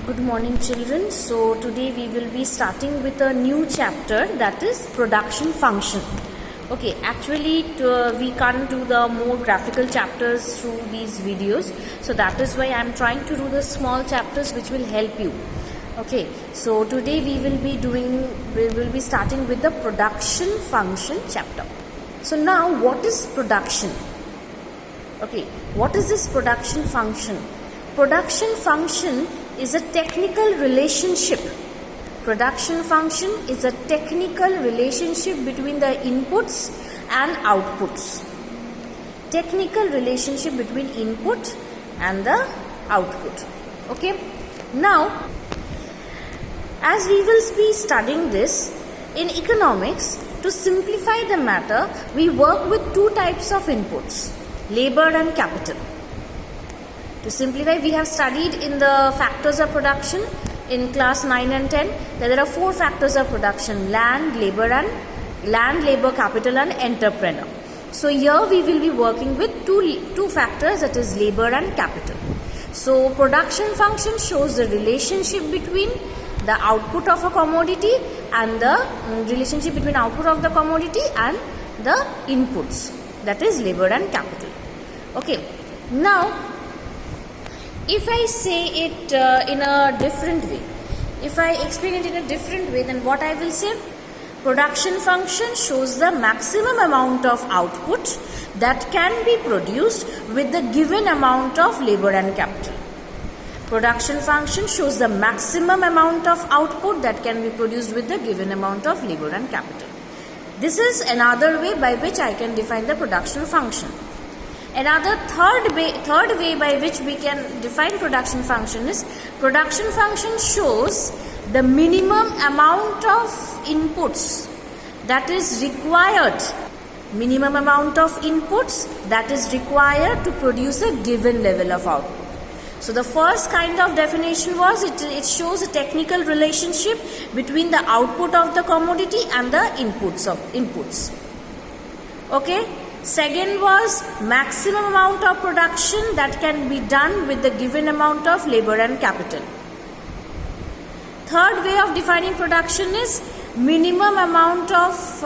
Good morning, children. So today we will be starting with a new chapter, that is production function. Okay, actually we can't do the more graphical chapters through these videos, so that is why I am trying to do the small chapters which will help you. Okay, so today we will be starting with the production function chapter. So now, what is production? Okay, what is this production function? Production function is a technical relationship. Production function is a technical relationship between the inputs and outputs. Technical relationship between input and the output. Okay. Now, as we will be studying this in economics, to simplify the matter, we work with two types of inputs, labor and capital. To simplify, we have studied in the factors of production in class 9 and 10 that there are four factors of production: land, labor, capital, and entrepreneur. So here we will be working with two factors, that is labor and capital. So production function shows the relationship between the output of a commodity and the relationship between output of the commodity and the inputs, that is labor and capital. Okay, now if I say it in a different way, if I explain it in a different way, then what I will say? Production function shows the maximum amount of output that can be produced with the given amount of labor and capital. Production function shows the maximum amount of output that can be produced with the given amount of labor and capital. This is another way by which I can define the production function. Another third way by which we can define production function is production function shows the minimum amount of inputs that is required. Minimum amount of inputs that is required to produce a given level of output. So the first kind of definition was it shows a technical relationship between the output of the commodity and the inputs. Okay. Second was maximum amount of production that can be done with the given amount of labor and capital. Third way of defining production is minimum amount of,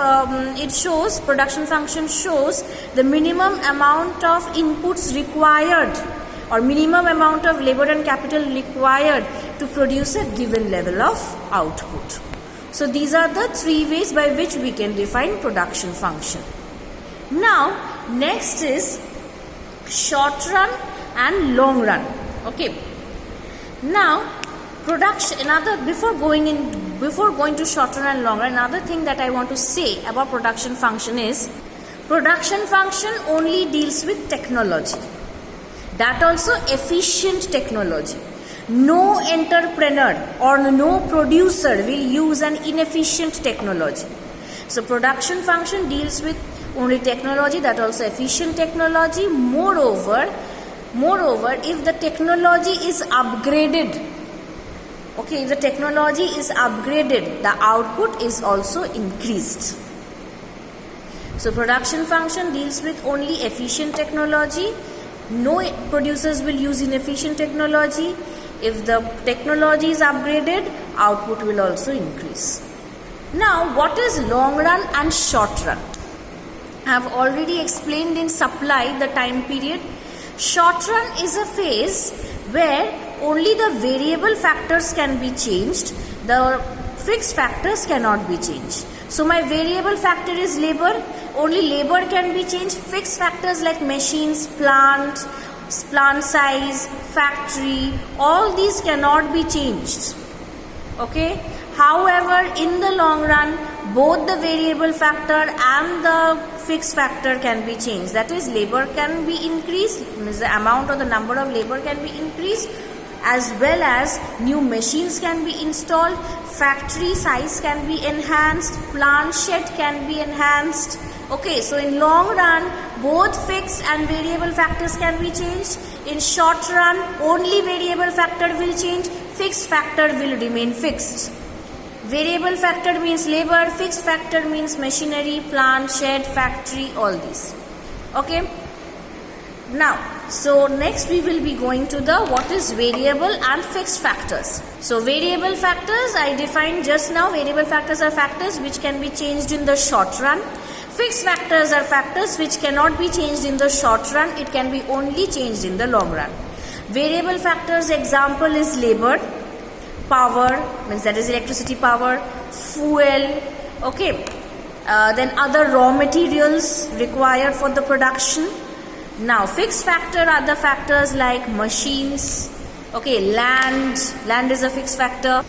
production function shows the minimum amount of inputs required or minimum amount of labor and capital required to produce a given level of output. So these are the three ways by which we can define production function. Now, next is short run and long run. Okay. Now, before going to short run and long run, another thing that I want to say about production function is production function only deals with technology. That also efficient technology. No entrepreneur or no producer will use an inefficient technology. So production function deals with only technology, that also efficient technology. Moreover, if the technology is upgraded, if the technology is upgraded, the output is also increased. So production function deals with only efficient technology. No producers will use inefficient technology. If the technology is upgraded, output will also increase. Now, what is long run and short run? I have already explained in supply the time period. Short run is a phase where only the variable factors can be changed. The fixed factors cannot be changed. So my variable factor is labor. Only labor can be changed. Fixed factors like machines, plant size, factory, all these cannot be changed. Okay. However, in the long run, both the variable factor and the fixed factor can be changed. That is, labor can be increased, means the amount or the number of labor can be increased, as well as new machines can be installed, factory size can be enhanced, plant shed can be enhanced. Okay, so in long run, both fixed and variable factors can be changed. In short run, only variable factor will change, fixed factor will remain fixed. Variable factor means labor, fixed factor means machinery, plant, shed, factory, all these. Okay. Now, so next we will be going to the what is variable and fixed factors. So variable factors I defined just now. Variable factors are factors which can be changed in the short run. Fixed factors are factors which cannot be changed in the short run. It can be only changed in the long run. Variable factors example is labor, power, means that is electricity power, fuel, okay. Then other raw materials required for the production. Now fixed factor are the factors like machines, okay, land is a fixed factor,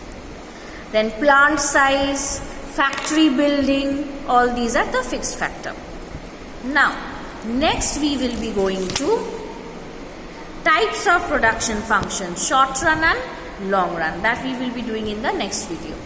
then plant size, factory building, all these are the fixed factor. Now next we will be going to types of production function, short run and long run, that we will be doing in the next video.